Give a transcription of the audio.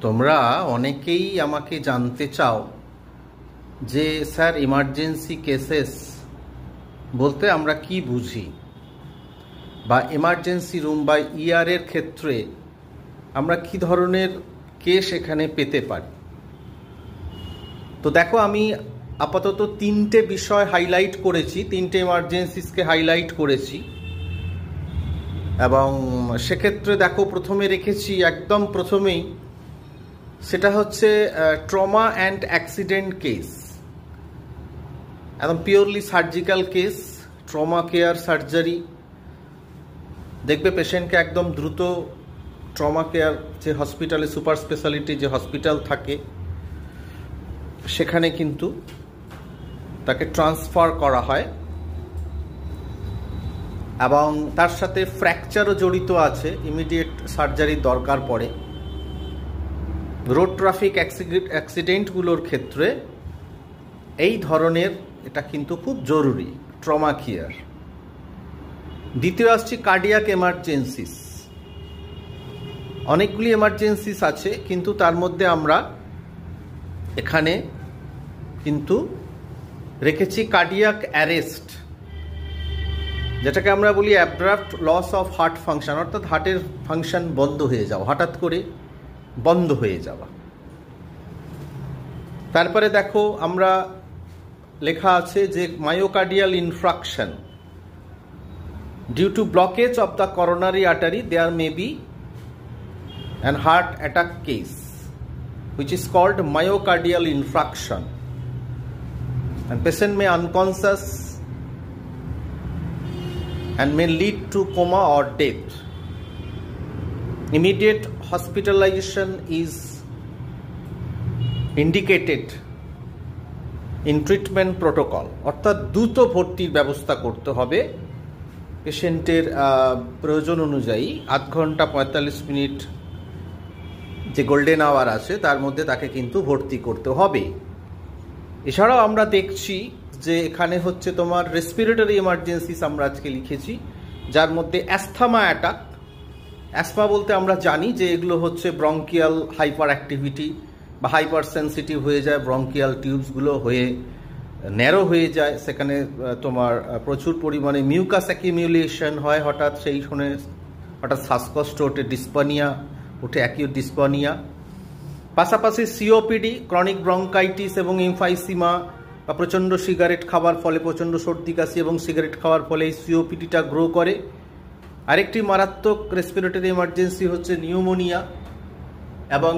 তোমরা অনেকেই আমাকে জানতে চাও যে স্যার ইমার্জেন্সি কেসেস বলতে আমরা কি বুঝি, বা এমার্জেন্সি রুম বা ইআর-এর ক্ষেত্রে আমরা কি ধরনের কেস এখানে পেতে পারি। তো দেখো, আমি আপাতত তিনটে বিষয় হাইলাইট করেছি, তিনটে এমার্জেন্সিসকে হাইলাইট করেছি। এবং সেক্ষেত্রে দেখো, প্রথমে রেখেছি একদম প্রথমেই, সেটা হচ্ছে ট্রমা অ্যান্ড অ্যাক্সিডেন্ট কেস। একদম purely surgical case, trauma care surgery. দেখবে পেশেন্টকে একদম দ্রুত ট্রমা কেয়ার যে হসপিটালে, সুপার স্পেশালিটি যে হসপিটাল থাকে, সেখানে কিন্তু তাকে ট্রান্সফার করা হয়। এবং তার সাথে ফ্র্যাকচারও জড়িত আছে, ইমিডিয়েট সার্জারির দরকার পড়ে। রোড ট্রাফিক অ্যাক্সিডেন্টগুলোর ক্ষেত্রে এই ধরনের এটা কিন্তু খুব জরুরি, ট্রমা কেয়ার। দ্বিতীয় আসছি কার্ডিয়াক এমার্জেন্সিস। অনেকগুলি এমার্জেন্সিস আছে, কিন্তু তার মধ্যে আমরা এখানে কিন্তু রেখেছি কার্ডিয়াক অ্যারেস্ট, যেটাকে আমরা বলি abrupt loss of heart function, অর্থাৎ হার্টের ফাংশন বন্ধ হয়ে যাওয়া, হঠাৎ করে বন্ধ হয়ে যাওয়া। তারপরে দেখো, আমরা লেখা আছে যে myocardial infraction due to blockage of the coronary artery, there may be an heart attack case which is called myocardial infarction, and patient may unconscious and may lead to coma or death. Immediate hospitalization is indicated in treatment protocol, অর্থাৎ দ্রুত ভর্তির ব্যবস্থা করতে হবে পেশেন্টের প্রয়োজন অনুযায়ী। 8 ঘন্টা 45 মিনিট যে গোল্ডেন আওয়ার আছে তার মধ্যে তাকে কিন্তু ভর্তি করতে হবে। এছাড়াও আমরা দেখছি যে এখানে হচ্ছে তোমার রেসপিরেটরি এমার্জেন্সিস আমরা আজকে লিখেছি, যার মধ্যে অ্যাস্থমা অ্যাটাক। অ্যাসমা বলতে আমরা জানি যে এগুলো হচ্ছে ব্রঙ্কিয়াল হাইপার অ্যাক্টিভিটি বা হাইপার সেন্সিটিভ হয়ে যায়, ব্রঙ্কিয়াল টিউবসগুলো হয়ে ন্যারো হয়ে যায়, সেখানে তোমার প্রচুর পরিমাণে মিউকাস অ্যাকিউমুলেশন হয়, হঠাৎ সেই শুনে হঠাৎ শ্বাসকষ্ট ওঠে, ডিসপানিয়া ওঠে, অ্যাকিউট ডিসপানিয়া। পাশাপাশি সিওপিডি, ক্রনিক ব্রঙ্কাইটিস এবং এমফাইসিমা বা প্রচণ্ড সিগারেট খাওয়ার ফলে, প্রচণ্ড সর্দি কাশি এবং সিগারেট খাওয়ার ফলে এই সিওপিডিটা গ্রো করে। আরেকটি মারাত্মক রেসপিরেটরি এমার্জেন্সি হচ্ছে নিউমোনিয়া, এবং